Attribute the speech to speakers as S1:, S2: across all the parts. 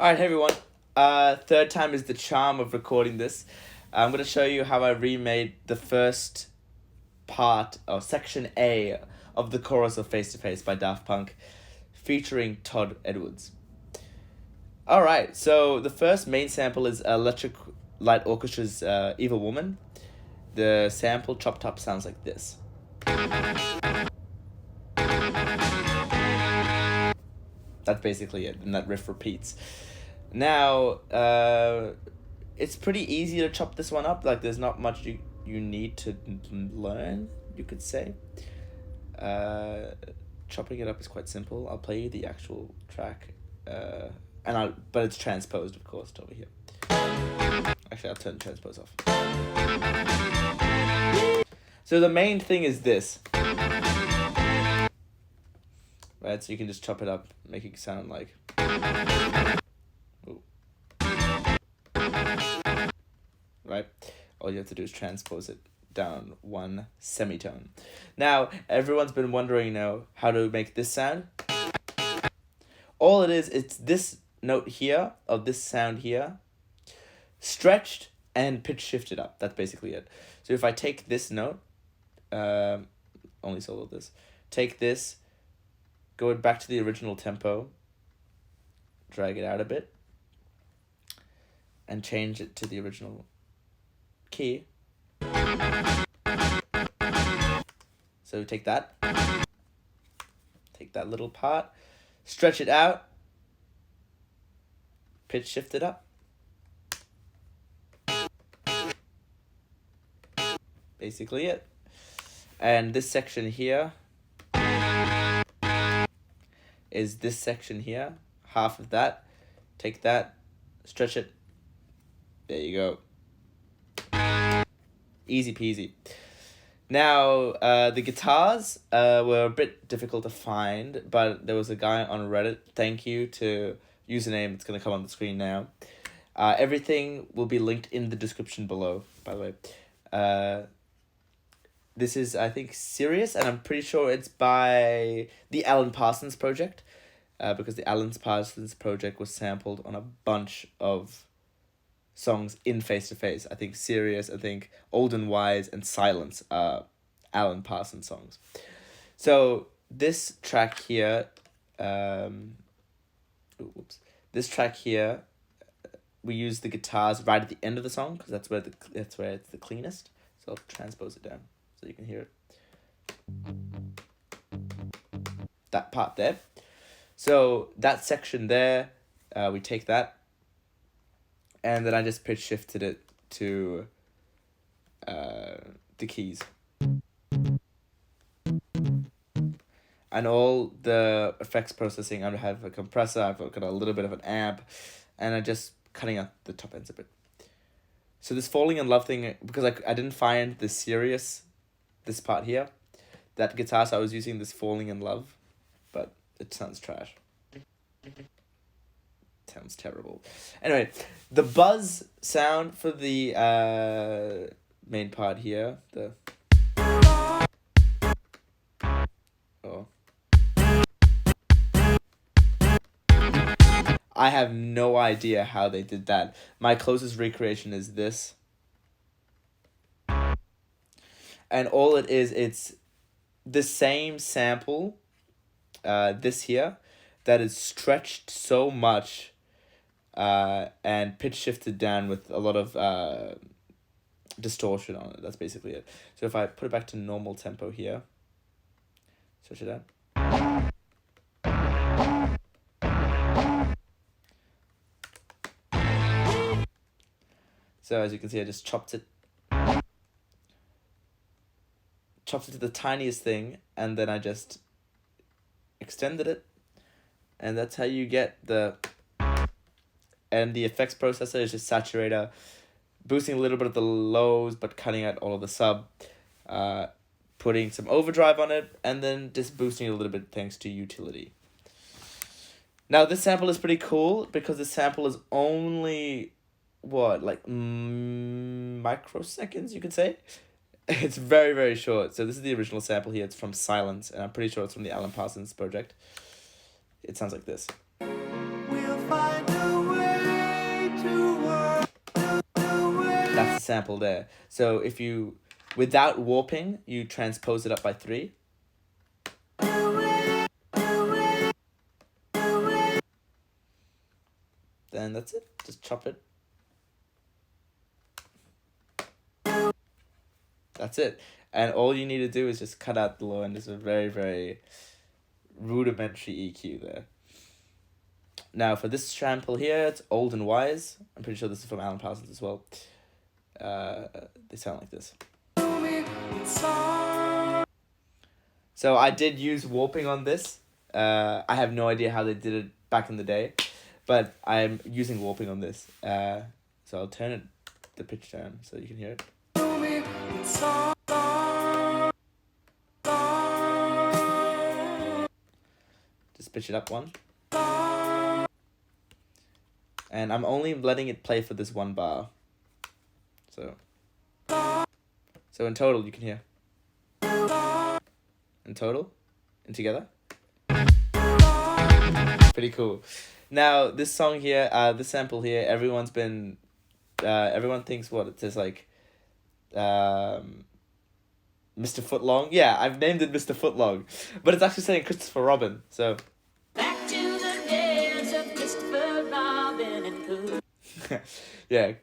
S1: Alright, hey everyone. Third time is the charm of recording this. I'm going to show you how I remade the first part, or section A, of the chorus of Face to Face by Daft Punk, featuring Todd Edwards. Alright, so the first main sample is Electric Light Orchestra's Evil Woman. The sample chopped up sounds like this. That's basically it, and that riff repeats. Now, it's pretty easy to chop this one up. Like, there's not much you need to learn, you could say. Chopping it up is quite simple. I'll play you the actual track, but it's transposed, of course, over here. Actually, I'll turn the transpose off. So the main thing is this. Right, so you can just chop it up, make it sound like... Ooh. Right? All you have to do is transpose it down one semitone. Now, everyone's been wondering now how to make this sound. All it is, it's this note here, of this sound here, stretched and pitch shifted up. That's basically it. So if I take this note, only solo this, take this, go back to the original tempo, drag it out a bit, and change it to the original key. So take that little part, stretch it out, pitch shift it up. Basically it. And this section here is this section here, half of that. Take that, stretch it. There you go. Easy peasy. Now, the guitars were a bit difficult to find, but there was a guy on Reddit, thank you to username, it's going to come on the screen now. Everything will be linked in the description below, by the way. This is, I think, Sirius, and I'm pretty sure it's by the Alan Parsons project, because the Alan Parsons project was sampled on a bunch of songs in Face to Face. I think Sirius, I think Old and Wise, and Silence are Alan Parsons songs. So this track here, this track here, we use the guitars right at the end of the song because that's where it's the cleanest. So I'll transpose it down so you can hear it. That part there. So that section there, we take that, and then I just pitch shifted it to the keys. And all the effects processing, I have a compressor, I've got a little bit of an amp, and I'm just cutting out the top ends a bit. So this falling in love thing, because I didn't find the Sirius, this part here, that guitar, so I was using this falling in love, but it sounds trash. Sounds terrible. Anyway, the buzz sound for the main part here, I have no idea how they did that. My closest recreation is this. And all it is, it's the same sample, this here, that is stretched so much and pitch shifted down with a lot of distortion on it. That's basically it. So if I put it back to normal tempo here, switch it out. So as you can see, I just chopped it to the tiniest thing, and then I just extended it, and that's how you get and the effects processor is just saturator, boosting a little bit of the lows, but cutting out all of the sub, putting some overdrive on it, and then just boosting it a little bit thanks to utility. Now this sample is pretty cool, because the sample is only... microseconds, you could say. It's very, very short. So this is the original sample here. It's from Silence, and I'm pretty sure it's from the Alan Parsons project. It sounds like this. We'll find a way. sample there. So if you, without warping, you transpose it up by 3. Then that's it. Just chop it. That's it. And all you need to do is just cut out the low end. It's a very, very rudimentary EQ there. Now for this sample here, it's old and wise. I'm pretty sure this is from Alan Parsons as well. They sound like this. So I did use warping on this. I have no idea how they did it back in the day, but I'm using warping on this. So I'll turn the pitch down so you can hear it. Just pitch it up 1. And I'm only letting it play for this 1 bar. So in total you can hear. In total? And together? Pretty cool. Now this song here, this sample here, everyone thinks what it says, like Mr. Footlong. Yeah, I've named it Mr. Footlong, but it's actually saying Christopher Robin. So back to the days of Christopher Robin and Pooh. Yeah.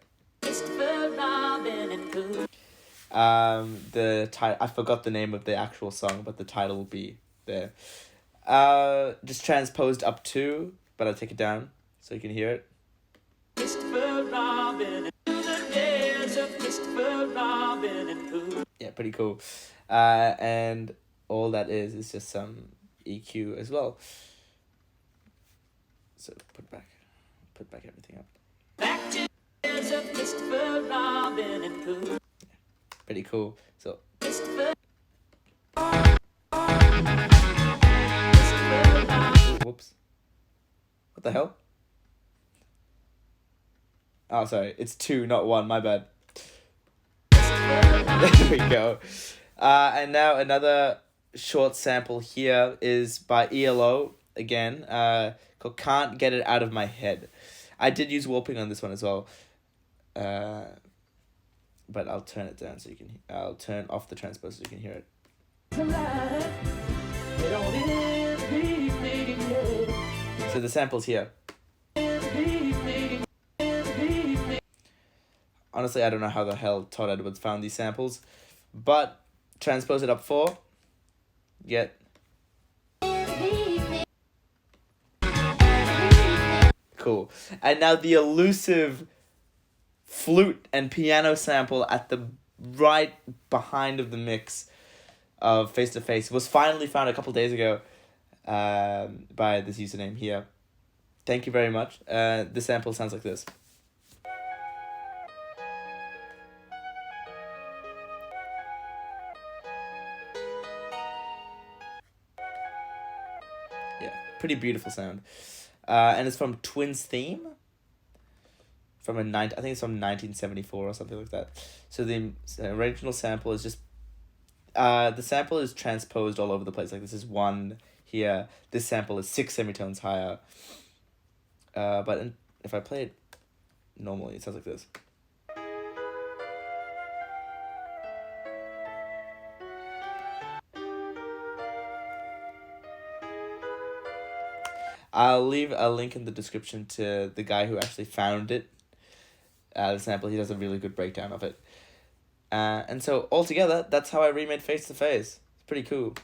S1: Christopher Robin and Pooh. I forgot the name of the actual song, but the title will be there. Just transposed up 2, but I'll take it down so you can hear it. Christopher Robin and the days of Christopher Robin and Pooh. Yeah, pretty cool. And all that is just some EQ as well. So put back everything up. Back to the days of Christopher Robin and Pooh. Yeah, pretty cool. So whoops. What the hell? Oh, sorry. It's 2, not 1. My bad. There we go. And now another short sample here is by ELO again, called Can't Get It Out of My Head. I did use warping on this one as well. But I'll turn it down so you can. I'll turn off the transpose so you can hear it. So the sample's here. Honestly, I don't know how the hell Todd Edwards found these samples, but transpose it up 4. Get. Cool. And now the elusive flute and piano sample at the right behind of the mix of Face to Face was finally found a couple days ago by this username here. Thank you very much. The sample sounds like this. Yeah, pretty beautiful sound. And it's from Twins Theme. I think it's from 1974 or something like that. So the original sample is just the sample is transposed all over the place. Like this is 1 here. This sample is 6 semitones higher. But if I play it normally, it sounds like this. I'll leave a link in the description to the guy who actually found it. The sample, he does a really good breakdown of it. And so altogether, that's how I remade Face to Face. It's pretty cool.